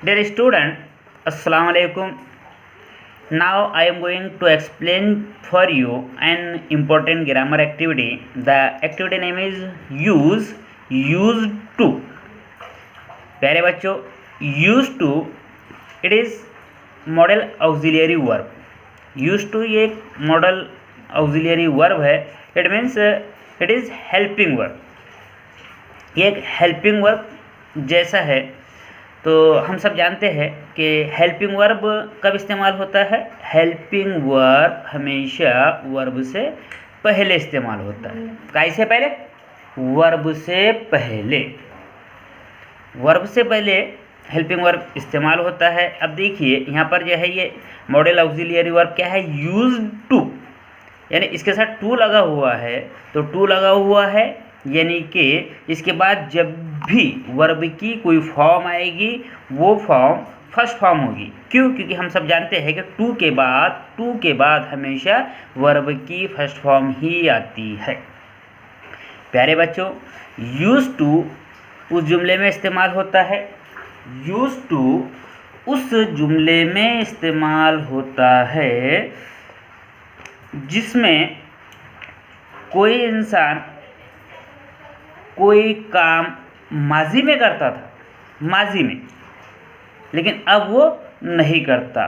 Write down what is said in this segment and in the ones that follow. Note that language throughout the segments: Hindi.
Dear student, Assalamu alaikum. Now I am going to explain for you an important grammar activity. The activity name is used to. प्यारे बच्चों, used to it is model auxiliary verb. Used to ये एक model auxiliary verb है. It means it is helping verb. ये एक हेल्पिंग वर्ब जैसा है। तो हम सब जानते हैं कि हेल्पिंग वर्ब कब इस्तेमाल होता है। हेल्पिंग वर्ब हमेशा वर्ब से पहले इस्तेमाल होता है। कैसे पहले? वर्ब से पहले। वर्ब से पहले हेल्पिंग वर्ब इस्तेमाल होता है। अब देखिए यहाँ पर जो है ये मॉडल ऑक्सिलियरी वर्ब क्या है, यूज्ड टू, यानी इसके साथ टू लगा हुआ है। तो टू लगा हुआ है यानी कि इसके बाद जब भी वर्ब की कोई फॉर्म आएगी वो फॉर्म फर्स्ट फॉर्म होगी। क्यों? क्योंकि हम सब जानते हैं कि टू के बाद हमेशा वर्ब की फर्स्ट फॉर्म ही आती है। प्यारे बच्चों, यूज टू उस जुमले में इस्तेमाल होता है। यूज टू उस जुमले में इस्तेमाल होता है जिसमें कोई इंसान कोई काम माजी में करता था, माजी में, लेकिन अब वो नहीं करता।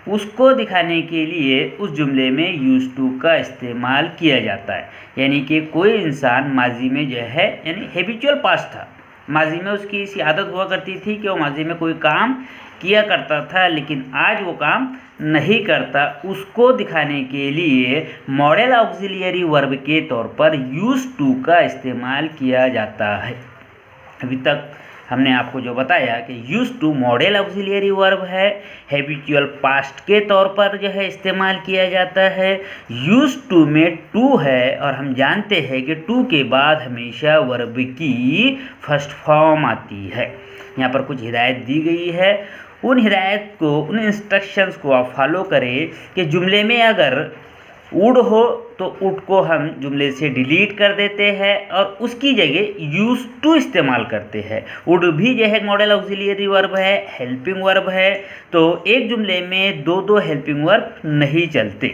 उसको दिखाने के लिए उस जुमले में यूज टू का इस्तेमाल किया जाता है। यानी कि कोई इंसान माजी में जो है, यानी हैबिचुअल पास्ट था, माजी में उसकी ऐसी आदत हुआ करती थी कि वो माजी में कोई काम किया करता था लेकिन आज वो काम नहीं करता। उसको दिखाने के लिए मॉडल ऑक्सिलियरी वर्ब के तौर पर यूज टू का इस्तेमाल किया जाता है। अभी तक हमने आपको जो बताया कि use to modal auxiliary verb है, हैबिचुअल पास्ट के तौर पर जो है इस्तेमाल किया जाता है। यूज टू में टू है और हम जानते हैं कि टू के बाद हमेशा वर्ब की फर्स्ट फॉर्म आती है। यहाँ पर कुछ हिदायत दी गई है, उन हिदायत को, उन इंस्ट्रक्शंस को आप फॉलो करें कि जुमले में अगर वुड हो तो वुड को हम जुमले से डिलीट कर देते हैं और उसकी जगह यूज टू इस्तेमाल करते हैं। वुड भी जो है मॉडल ऑक्सिलियरी वर्ब है, हेल्पिंग वर्ब है। तो एक जुमले में दो हेल्पिंग वर्ब नहीं चलते।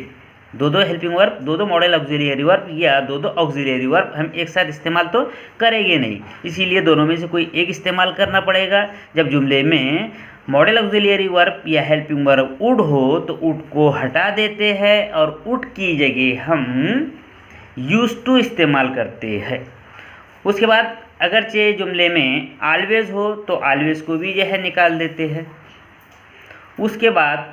दो हेल्पिंग वर्ब, दो मॉडल ऑक्सिलियरी वर्ब या दो ऑक्सिलियरी वर्ब हम एक साथ इस्तेमाल तो करेंगे नहीं, इसीलिए दोनों में से कोई एक इस्तेमाल करना पड़ेगा। जब जुमले में मॉडल ऑक्सिलियरी वर्ब या हेल्पिंग वर्ब वुड हो तो वुड को हटा देते हैं और वुड की जगह हम यूज टू इस्तेमाल करते हैं। उसके बाद अगरचे जुमले में ऑलवेज हो तो ऑलवेज को भी जो है निकाल देते हैं। उसके बाद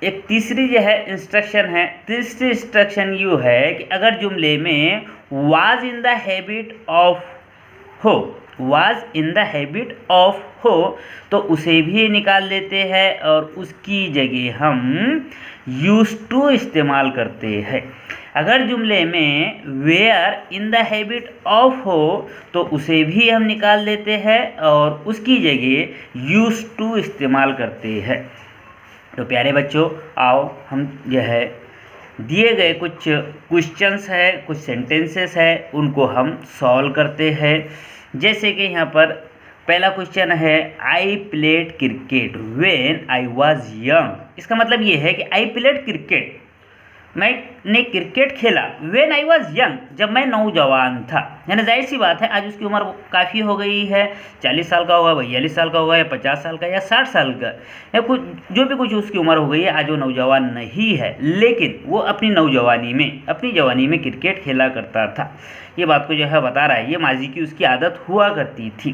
एक तीसरी जो है इंस्ट्रक्शन है, तीसरी इंस्ट्रक्शन यू है कि अगर जुमले में was in the habit of हो, was in the habit of हो तो उसे भी निकाल देते हैं और उसकी जगह हम यूज टू इस्तेमाल करते हैं। अगर जुमले में were in the habit of हो तो उसे भी हम निकाल देते हैं और उसकी जगह यूज टू इस्तेमाल करते हैं। तो प्यारे बच्चों, आओ हम जो है दिए गए कुछ क्वेश्चंस है, कुछ सेंटेंसेस है, उनको हम सॉल्व करते हैं। जैसे कि यहाँ पर पहला क्वेश्चन है, I played cricket when I was young. इसका मतलब ये है कि आई प्लेड क्रिकेट, मैंने क्रिकेट खेला व्हेन आई वाज यंग, जब मैं नौजवान था। यानी जाहिर सी बात है आज उसकी उम्र काफ़ी हो गई है, 40 साल का होगा, 42 साल का होगा, या 50 साल का, या 60 साल का, या कुछ जो भी कुछ उसकी उम्र हो गई है, आज वो नौजवान नहीं है, लेकिन वो अपनी जवानी में क्रिकेट खेला करता था। ये बात को जो है बता रहा है, ये माजी की उसकी आदत हुआ करती थी।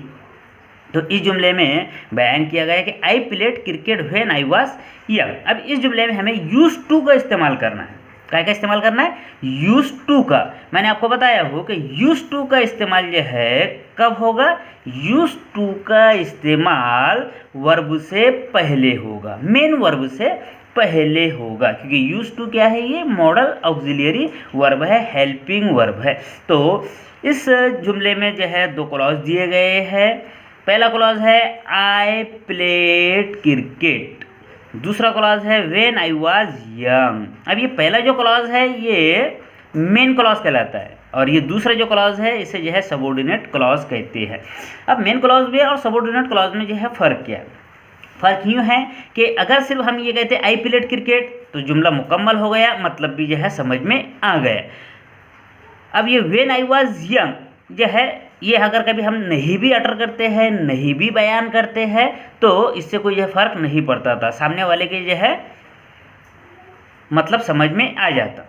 तो इस जुमले में बयान किया गया है कि I played cricket when I was young. अब इस जुमले में हमें यूज टू का इस्तेमाल करना है। क्या का इस्तेमाल करना है? यूज टू का। मैंने आपको बताया हो कि यूज टू का इस्तेमाल जो है कब होगा? यूज टू का इस्तेमाल वर्ब से पहले होगा, मेन वर्ब से पहले होगा, क्योंकि यूज टू क्या है? ये मॉडल ऑक्सिलियरी वर्ब है, हेल्पिंग वर्ब है। तो इस जुमले में जो है दो क्लॉज दिए गए हैं। पहला क्लॉज है आई प्लेड क्रिकेट, दूसरा क्लॉज है व्हेन आई वाज यंग। अब ये पहला जो क्लॉज है ये मेन क्लॉज कहलाता है और ये दूसरा जो क्लॉज है इसे जो है सबऑर्डिनेट क्लॉज कहते हैं। अब मेन क्लॉज में और सबऑर्डिनेट क्लॉज में जो है फ़र्क क्या है? फ़र्क यूँ है कि अगर सिर्फ हम ये कहते आई प्लेड क्रिकेट तो जुमला मुकम्मल हो गया, मतलब भी जो है समझ में आ गया। अब ये व्हेन आई वाज यंग जो है, ये अगर कभी हम नहीं भी अटर करते हैं, नहीं भी बयान करते हैं, तो इससे कोई जो फ़र्क नहीं पड़ता था, सामने वाले के जो है मतलब समझ में आ जाता।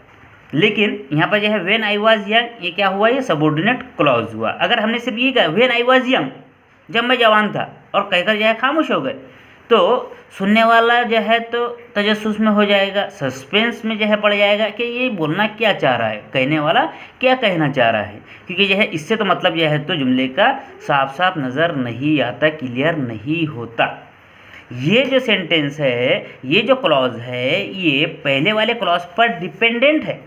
लेकिन यहाँ पर जो है व्हेन आई वाज यंग, ये क्या हुआ, ये सबऑर्डिनेट क्लॉज हुआ। अगर हमने सिर्फ ये कहा व्हेन आई वाज यंग, जब मैं जवान था, और कहकर जो है खामोश हो गए, तो सुनने वाला जो है तो तजस्सुस में हो जाएगा, सस्पेंस में जो है पड़ जाएगा कि ये बोलना क्या चाह रहा है, कहने वाला क्या कहना चाह रहा है, क्योंकि जो है इससे तो मतलब जो है तो जुमले का साफ साफ नज़र नहीं आता, क्लियर नहीं होता। ये जो सेंटेंस है, ये जो क्लॉज है, ये पहले वाले क्लॉज पर डिपेंडेंट है,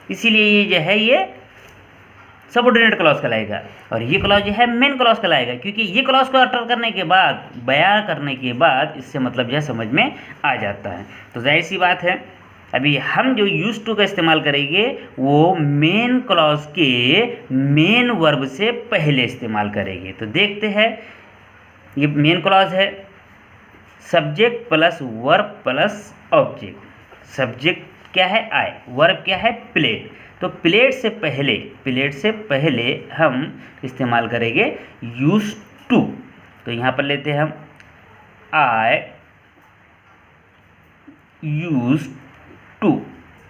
इसीलिए ये जो है ये सबऑर्डिनेट क्लॉज कहलाएगा, और ये क्लॉज जो है मेन क्लॉज कहलाएगा, क्योंकि ये क्लॉज को अटर करने के बाद, बयान करने के बाद इससे मतलब जो है समझ में आ जाता है। तो जाहिर सी बात है अभी हम जो यूज टू का इस्तेमाल करेंगे वो मेन क्लॉज के मेन वर्ब से पहले इस्तेमाल करेंगे। तो देखते हैं, ये मेन क्लॉज है, subject plus verb plus object. Subject क्या है आई, वर्ब क्या है प्लेट, तो प्लेट से पहले हम इस्तेमाल करेंगे यूज टू। तो यहाँ पर लेते हैं हम आई यूज टू,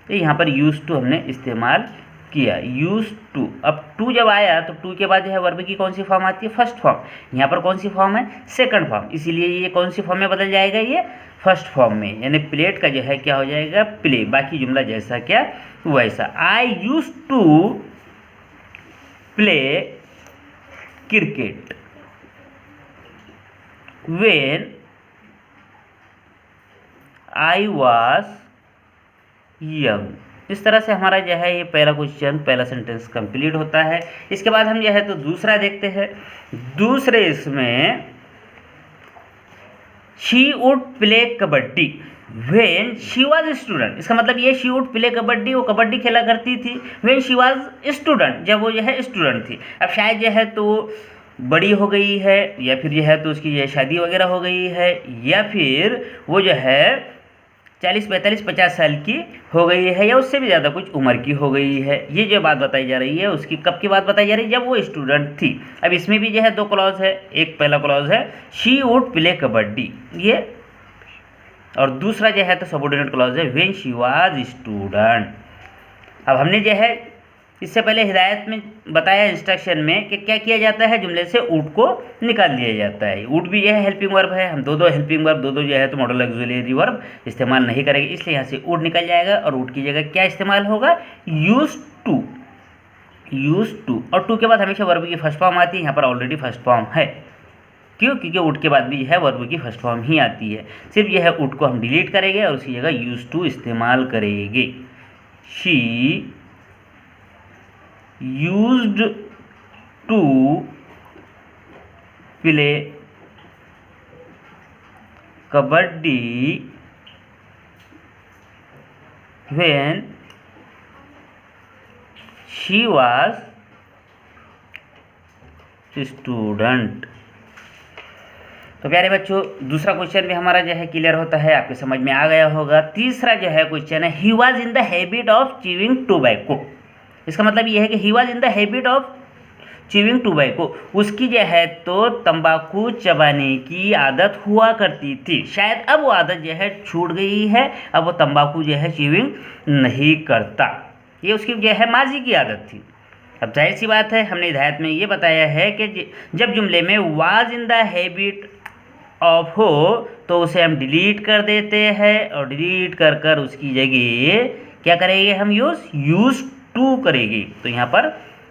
तो यहाँ पर यूज टू हमने इस्तेमाल किया, यूज टू। अब टू जब आया तो टू के बाद जो है वर्ब की कौन सी फॉर्म आती है, फर्स्ट फॉर्म। यहाँ पर कौन सी फॉर्म है, सेकंड फॉर्म, इसीलिए ये कौन सी फॉर्म में बदल जाएगा, ये फर्स्ट फॉर्म में, यानी प्लेट का जो है क्या हो जाएगा, प्ले। बाकी जुमला जैसा क्या वैसा। I use to play cricket when I was young. इस तरह से हमारा जो है ये पहला क्वेश्चन, पहला सेंटेंस कंप्लीट होता है। इसके बाद हम जो है तो दूसरा देखते हैं। दूसरे इसमें she would play kabaddi when she was student, इसका मतलब ये शी वुड प्ले कबड्डी, वो कबड्डी खेला करती थी, व्हेन शी वाज स्टूडेंट, जब वो जो है स्टूडेंट थी। अब शायद जो है तो बड़ी हो गई है, या फिर जो है तो उसकी जो शादी वगैरह हो गई है, या फिर वो जो है 40, 45, 50 साल की हो गई है, या उससे भी ज़्यादा कुछ उम्र की हो गई है। ये जो बात बताई जा रही है उसकी कब की बात बताई जा रही है, जब वो स्टूडेंट थी। अब इसमें भी जो है दो क्लॉज है, एक पहला क्लॉज है शी वुड प्ले कबड्डी ये, और दूसरा जो है तो सबऑर्डिनेट क्लॉज है व्हेन शी वाज स्टूडेंट। अब हमने जो है इससे पहले हिदायत में बताया, इंस्ट्रक्शन में, कि क्या किया जाता है, जुमले से वुड को निकाल दिया जाता है। वुड भी यह हेल्पिंग वर्ब है, हम दो हेल्पिंग वर्ब, दो जो है तो मॉडल ऑक्सिलरी वर्ब इस्तेमाल नहीं करेंगे, इसलिए यहाँ से वुड निकल जाएगा, और वुड की जगह क्या इस्तेमाल होगा, यूज टू। यूज टू, और टू के बाद हमेशा वर्ब की फर्स्ट फॉर्म आती है, यहाँ पर ऑलरेडी फर्स्ट फॉर्म है। क्यों, क्योंकि वुड के बाद भी जो है वर्ब की फर्स्ट फॉर्म ही आती है। सिर्फ यह है वुड को हम डिलीट करेंगे और उसकी जगह यूज टू इस्तेमाल करेंगे। She used to play kabaddi when she was student। तो प्यारे बच्चों, दूसरा क्वेश्चन भी हमारा जो है क्लियर होता है, आपके समझ में आ गया होगा। तीसरा जो है क्वेश्चन है, he was in the habit of chewing tobacco. इसका मतलब यह है कि he was in the habit of chewing tobacco, उसकी जो है तो तंबाकू चबाने की आदत हुआ करती थी। शायद अब वो आदत जो है छूट गई है, अब वो तंबाकू जो है च्यूइंग नहीं करता, ये उसकी जो है माजी की आदत थी। अब जाहिर सी बात है, हमने हिदायत में ये बताया है कि जब जुमले में was in the habit of हो तो उसे हम डिलीट कर देते हैं, और डिलीट कर कर उसकी जगह क्या करेंगे, हम यूज टू करेंगे। तो यहाँ पर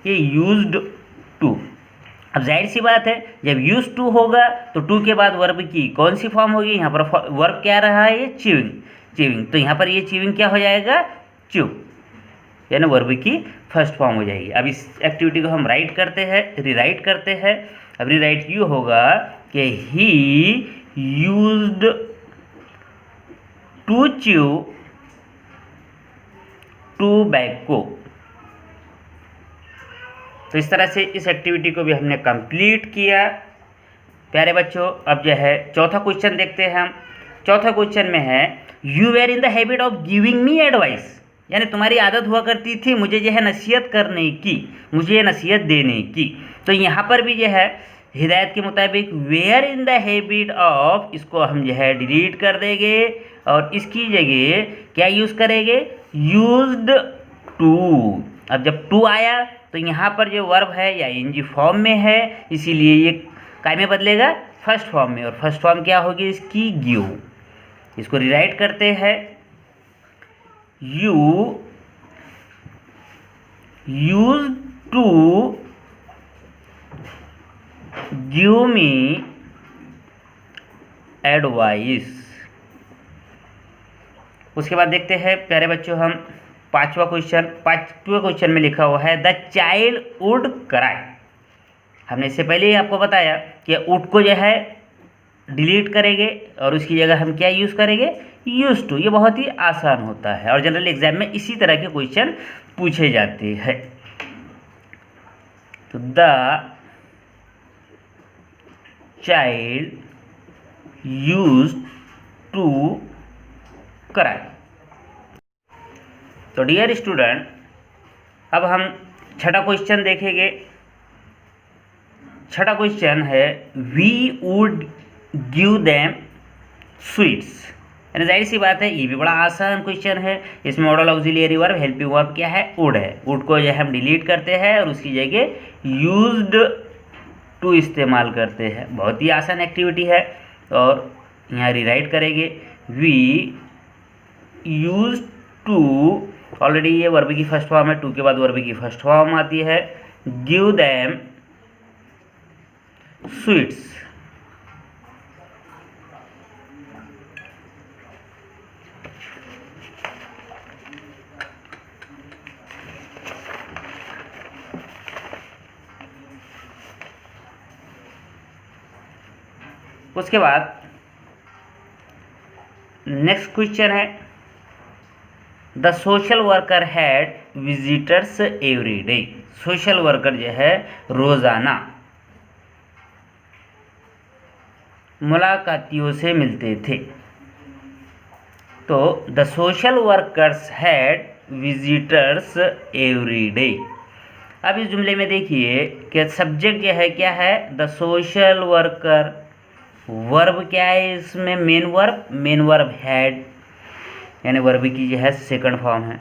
ये यूज्ड टू। अब जाहिर सी बात है, जब यूज टू होगा तो टू के बाद वर्ब की कौन सी फॉर्म होगी, यहाँ पर वर्ब क्या रहा है, ये च्यूइंग। तो यहाँ पर ये च्यूइंग क्या हो जाएगा, च्यू, यानी वर्ब की फर्स्ट फॉर्म हो जाएगी। अब इस एक्टिविटी को हम राइट करते हैं, रीराइट करते हैं। अब रीराइट यूँ होगा कि he used to chew tobacco. तो इस तरह से इस एक्टिविटी को भी हमने कंप्लीट किया। प्यारे बच्चों अब जो है चौथा क्वेश्चन देखते हैं हम। चौथा क्वेश्चन में है you were in the habit of giving me advice, यानी तुम्हारी आदत हुआ करती थी मुझे जो है नसीहत करने की, मुझे नसीहत देने की। तो यहाँ पर भी जो है हिदायत के मुताबिक were in the habit of, इसको हम जो है डिलीट कर देंगे और इसकी जगह क्या यूज़ करेंगे, यूज्ड टू। अब जब टू आया तो यहाँ पर जो वर्ब है या ing फॉर्म में है, इसीलिए ये काय में बदलेगा, फर्स्ट फॉर्म में। और फर्स्ट फॉर्म क्या होगी इसकी, गिव। इसको रिराइट करते हैं, you use to give me advice. उसके बाद देखते हैं प्यारे बच्चों हम पांचवा क्वेश्चन में लिखा हुआ है द चाइल्ड वुड क्राई। हमने इससे पहले ही आपको बताया कि वुड को जो है डिलीट करेंगे और उसकी जगह हम क्या यूज़ करेंगे, यूज टू। ये बहुत ही आसान होता है और जनरल एग्जाम में इसी तरह के क्वेश्चन पूछे जाते हैं। तो the child use to cry. तो डियर स्टूडेंट अब हम छठा क्वेश्चन देखेंगे। छठा क्वेश्चन है we would give them sweets, यानी जाहिर सी बात है ये भी बड़ा आसान क्वेश्चन है। इसमें model auxiliary verb helping verb क्या है, वुड है। वुड को जो है हम डिलीट करते हैं और उसकी जगह यूज्ड टू इस्तेमाल करते हैं। बहुत ही आसान एक्टिविटी है और यहाँ रिराइट करेंगे वी यूज टू। ऑलरेडी ये वर्ब की फर्स्ट फॉर्म है, टू के बाद वर्ब की फर्स्ट फॉर्म आती है, गिव देम स्वीट्स। उसके बाद नेक्स्ट क्वेश्चन है the social worker had visitors every day. Social worker जो है रोज़ाना मुलाकातियों से मिलते थे। तो the social workers had visitors every day. अब इस जुमले में देखिए कि सब्जेक्ट जो है क्या है, द सोशल वर्कर। वर्ब क्या है इसमें, मेन वर्ब हैड, यानी वर्ब की जो है सेकंड फॉर्म है।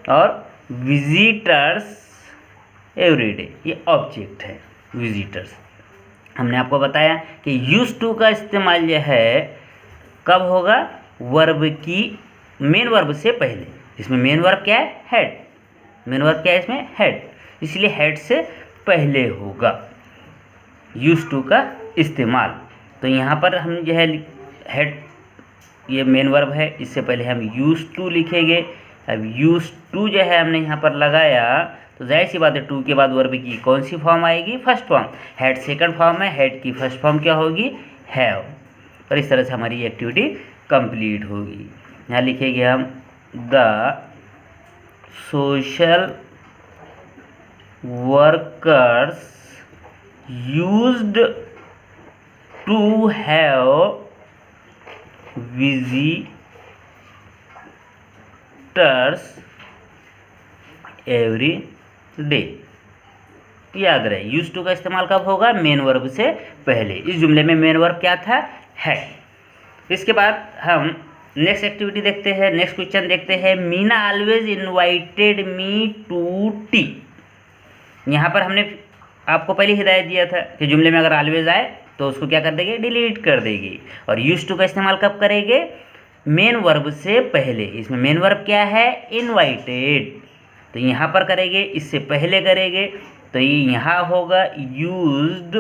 और विजिटर्स एवरीडे ये ऑब्जेक्ट है, विजिटर्स। हमने आपको बताया कि यूज टू का इस्तेमाल जो है कब होगा, वर्ब की मेन वर्ब से पहले। इसमें मेन वर्ब क्या है, हेड। मेन वर्ब क्या है इसमें, हेड, इसलिए हेड से पहले होगा यूज टू का इस्तेमाल। तो यहाँ पर हम जो है हेड, ये मेन वर्ब है, इससे पहले हम यूज टू लिखेंगे। अब यूज टू जो है हमने यहाँ पर लगाया तो जाहिर सी बात है टू के बाद वर्ब की कौन सी फॉर्म आएगी, first form. Head second form है, हेड की फर्स्ट फॉर्म क्या होगी, हैव। और इस तरह से हमारी एक्टिविटी कंप्लीट होगी। यहाँ लिखेंगे हम the social workers used to have visitors every day. याद रहे यूज टू का इस्तेमाल कब होगा, मेन वर्ब से पहले। इस जुमले में मेन वर्ब क्या था, है। इसके बाद हम नेक्स्ट एक्टिविटी देखते हैं, नेक्स्ट क्वेश्चन देखते हैं। Meena always invited me to tea. यहाँ पर हमने आपको पहले हिदायत दिया था कि जुमले में अगर ऑलवेज आए तो उसको क्या कर देंगे, डिलीट कर देगी। और यूज टू का इस्तेमाल कब करेंगे, मेन वर्ब से पहले। इसमें मेन वर्ब क्या है, इनवाइटेड। तो यहाँ पर करेंगे, इससे पहले करेंगे तो ये यहाँ होगा यूज्ड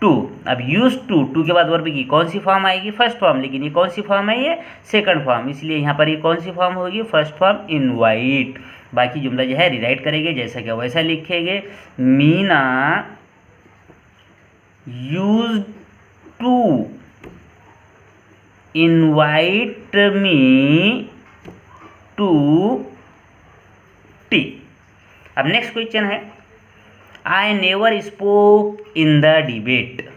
टू। अब यूज टू के बाद वर्ब की कौन सी फॉर्म आएगी, फर्स्ट फॉर्म। लेकिन ये कौन सी फॉर्म है, ये सेकंड फॉर्म, इसलिए यहाँ पर ये कौन सी फॉर्म होगी, फर्स्ट फॉर्म, इनवाइट। बाकी जुमला जो है रिराइट करेंगे जैसा कि वैसा लिखेंगे। Meena used to invite me to tea. अब नेक्स्ट क्वेश्चन है I never spoke in the debate.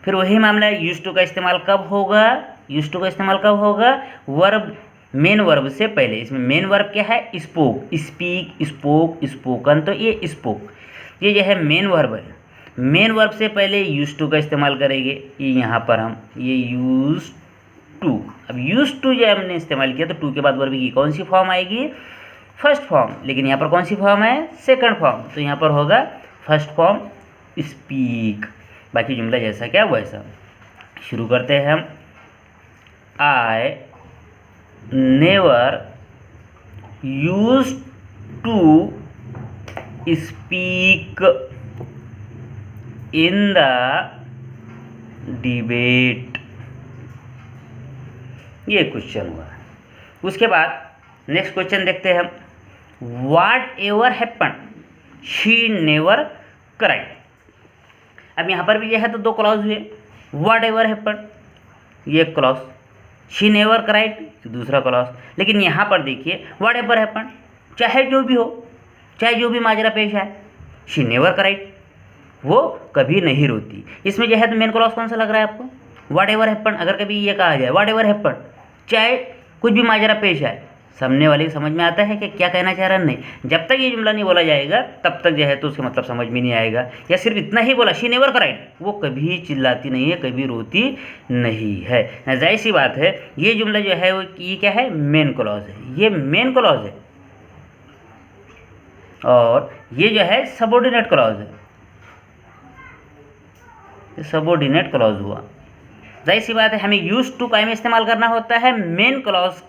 फिर वही मामला है, यूज्ड टू का इस्तेमाल कब होगा, यूज्ड टू का इस्तेमाल कब होगा, वर्ब, मेन वर्ब से पहले। इसमें मेन वर्ब क्या है, स्पोक, स्पीक, स्पोक, स्पोकन, तो ये स्पोक, ये जो है मेन वर्ब है। मेन वर्ब से पहले यूज्ड टू का इस्तेमाल करेंगे, ये यहाँ पर हम ये यूज्ड टू, अब यूज्ड टू जो हमने इस्तेमाल किया तो टू के बाद वर्ब की कौन सी फॉर्म आएगी, फर्स्ट फॉर्म, लेकिन यहाँ पर कौन सी फॉर्म है, सेकंड फॉर्म, तो यहाँ पर होगा फर्स्ट फॉर्म स्पीक। बाकी जुमला जैसा क्या वैसा। शुरू करते हैं हम, I never used to speak in the debate, ये क्वेश्चन हुआ। उसके बाद नेक्स्ट क्वेश्चन देखते हैं हम, whatever happen she never cried. अब यहाँ पर भी यह है तो दो क्लॉज हुए, व्हाट एवर हैपन ये क्लॉज, शी नेवर क्राइड दूसरा क्लॉज। लेकिन यहाँ पर देखिए व्हाट एवर हैपन, चाहे जो भी हो, चाहे जो भी माजरा पेश आए, शी नेवर क्राइड वो कभी नहीं रोती। इसमें जो है तो मेन क्लॉज कौन सा लग रहा है आपको, व्हाट एवर हैपन। अगर कभी ये कहा जाए व्हाट एवर हैपन, चाहे कुछ भी माजरा पेश आए, सामने वाले को समझ में आता है कि क्या कहना चाह रहा है, नहीं। जब तक ये जुमला नहीं बोला जाएगा तब तक जो है तो उसका मतलब समझ में नहीं आएगा। या सिर्फ इतना ही बोला, शी नेवर क्राइड, वो कभी चिल्लाती नहीं है, कभी रोती नहीं है। जाहिर सी बात है ये जुमला जो है वो ये क्या है, मेन क्लॉज है, ये मेन क्लॉज है, और ये जो है सबऑर्डिनेट क्लॉज है, सबऑर्डिनेट क्लॉज हुआ। जाहिर सी बात है हमें यूज्ड टू का में इस्तेमाल करना होता है मेन क्लॉज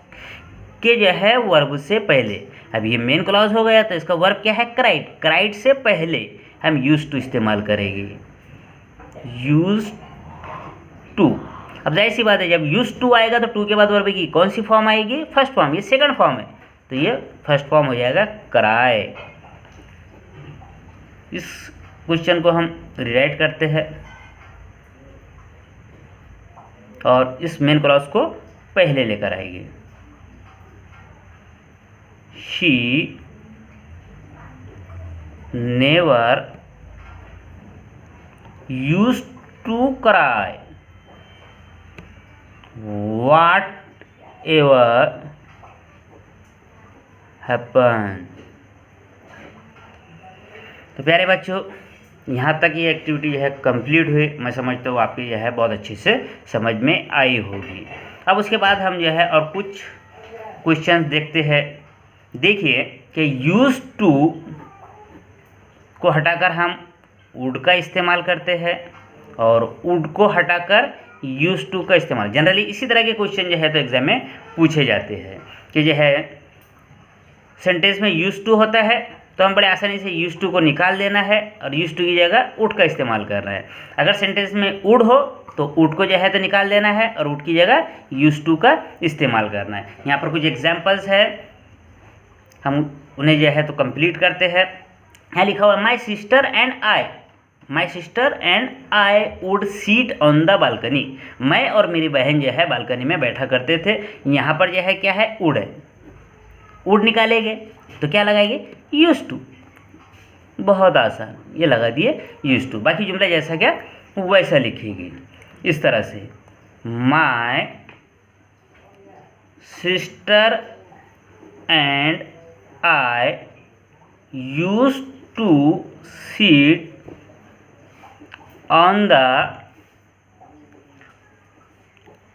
के जो है वर्ब से पहले। अब ये मेन क्लॉज हो गया तो इसका वर्ब क्या है, क्राइड, क्राइड से पहले हम यूज्ड टू इस्तेमाल करेंगे, यूज्ड टू। अब जाहिर सी बात है जब यूज्ड टू आएगा तो टू के बाद वर्ब की कौन सी फॉर्म आएगी, फर्स्ट फॉर्म, ये सेकंड फॉर्म है तो ये फर्स्ट फॉर्म हो जाएगा क्राई। इस क्वेश्चन को हम रिराइट करते हैं और इस मेन क्लॉज को पहले लेकर आएंगे, she never used to cry whatever happen. तो प्यारे बच्चों यहाँ तक ये एक्टिविटी जो है कंप्लीट हुई। मैं समझता हूँ आपकी जो है बहुत अच्छे से समझ में आई होगी। अब उसके बाद हम जो है और कुछ क्वेश्चंस देखते हैं। देखिए कि यूज्ड टू को हटाकर हम वुड का इस्तेमाल करते हैं और वुड को हटाकर यूज्ड टू का इस्तेमाल। जनरली इसी तरह के क्वेश्चन जो है तो एग्जाम में पूछे जाते हैं कि जो है सेंटेंस में यूज्ड टू होता है तो हम बड़े आसानी से यूज्ड टू को निकाल देना है और यूज्ड टू की जगह वुड का इस्तेमाल करना है। अगर सेंटेंस में वुड हो तो वुड को जो है तो निकाल देना है और वुड की जगह यूज्ड टू का इस्तेमाल करना है। यहाँ पर कुछ एग्जाम्पल्स है, हम उन्हें जो है तो कंप्लीट करते हैं। यहाँ लिखा हुआ माई sister and I, my sister and I would seat on the balcony. मैं और मेरी बहन जो है बालकनी में बैठा करते थे। यहाँ पर जो है क्या है, वुड है, वुड निकालेंगे तो क्या लगाएंगे, यूज्ड टू। बहुत आसान, ये लगा दिए यूज्ड टू। बाकी जुमला जैसा क्या वैसा लिखेगी इस तरह से, my sister and I used to sit on the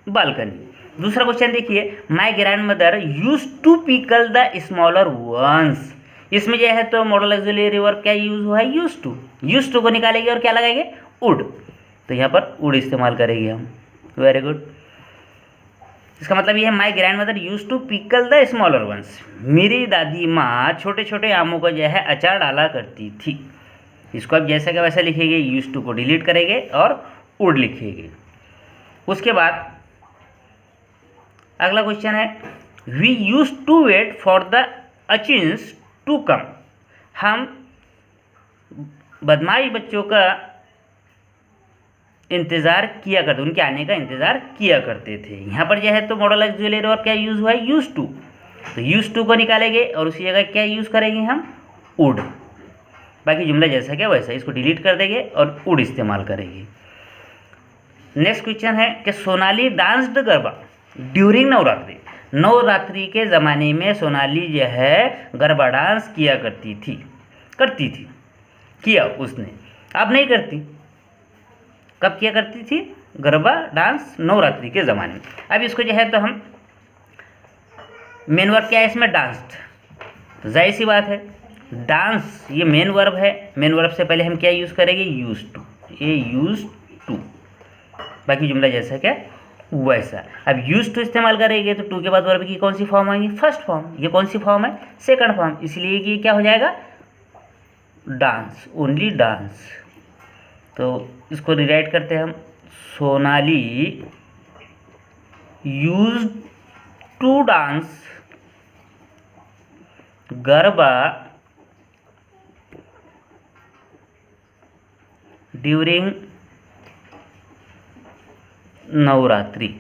balcony. दूसरा क्वेश्चन देखिए, my grandmother used to pickle the smaller ones. इसमें जो है तो मॉडल ऑक्सिलरी वर्ब क्या यूज हुआ है, यूज्ड टू। यूज्ड टू को निकालेंगे और क्या लगाएंगे, वुड, तो यहाँ पर वुड इस्तेमाल करेंगे हम। Very good. इसका मतलब ये है my grandmother used to pickle the smaller ones. मेरी दादी माँ छोटे छोटे आमों को जो है अचार डाला करती थी। इसको अब जैसा कि वैसा लिखेंगे, यूज्ड टू को डिलीट करेंगे और वुड लिखेंगे। उसके बाद अगला क्वेश्चन है, we use to wait for the urchins to come. हम बदमाश बच्चों का इंतज़ार किया करते, उनके आने का इंतज़ार किया करते थे। यहाँ पर जो है तो मॉडल ऑक्सिलरी वर्ब क्या यूज़ हुआ है, यूज टू। तो यूज टू को निकालेंगे और उसी जगह क्या यूज़ करेंगे हम, वुड। बाकी जुमला जैसा क्या वैसा, इसको डिलीट कर देंगे और वुड इस्तेमाल करेंगे। नेक्स्ट क्वेश्चन है कि सोनाली डांस्ड गरबा ड्यूरिंग नवरात्रि। नवरात्रि के ज़माने में सोनाली जो है गरबा डांस किया करती थी किया उसने, अब नहीं करती। कब किया करती थी? गरबा डांस नवरात्रि के ज़माने में। अब इसको जो है तो हम मेन वर्ब क्या है इसमें? डांस्ड। तो जाहिर सी बात है डांस ये मेन वर्ब है, मेन वर्ब से पहले हम क्या यूज़ करेंगे? Used to. ये यूज्ड टू, बाकी जुमला जैसा क्या वैसा। अब यूज्ड टू इस्तेमाल करेंगे तो टू के बाद वर्ब की कौन सी फॉर्म आएगी? First form. ये कौन सी फॉर्म है? Second form. इसलिए कि क्या हो जाएगा? Dance, only dance. तो इसको रिराइट करते हैं हम, Sonali used to dance garba during Navratri.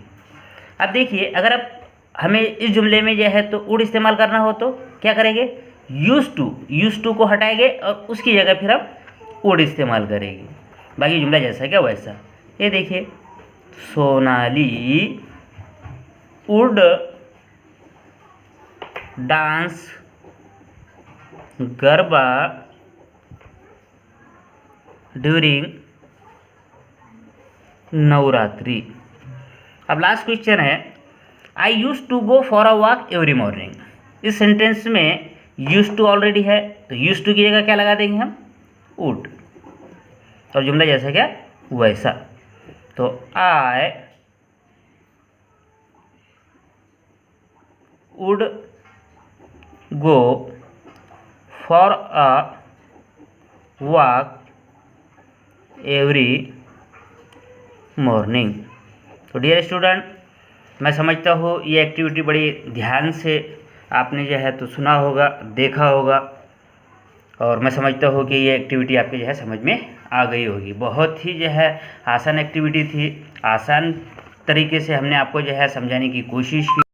अब देखिए अगर अब हमें इस जुमले में जो है तो वुड इस्तेमाल करना हो तो क्या करेंगे? यूज्ड टू को हटाएंगे और उसकी जगह फिर हम वुड इस्तेमाल करेंगे। बाकी जुमला जैसा क्या वैसा। ये देखिए Sonali would dance garba during Navratri. अब लास्ट क्वेश्चन है, I use to go for a walk every morning. इस सेंटेंस में यूज टू ऑलरेडी है तो यूज टू की जगह क्या लगा देंगे हम? वुड। और जुमला जैसा क्या वैसा। तो I would go for a walk every morning. तो डियर स्टूडेंट, मैं समझता हूँ ये एक्टिविटी बड़ी ध्यान से आपने जो है तो सुना होगा, देखा होगा, और मैं समझता हूँ कि ये एक्टिविटी आपके जो है समझ में आ गई होगी। बहुत ही जो है आसान एक्टिविटी थी, आसान तरीके से हमने आपको जो है समझाने की कोशिश की।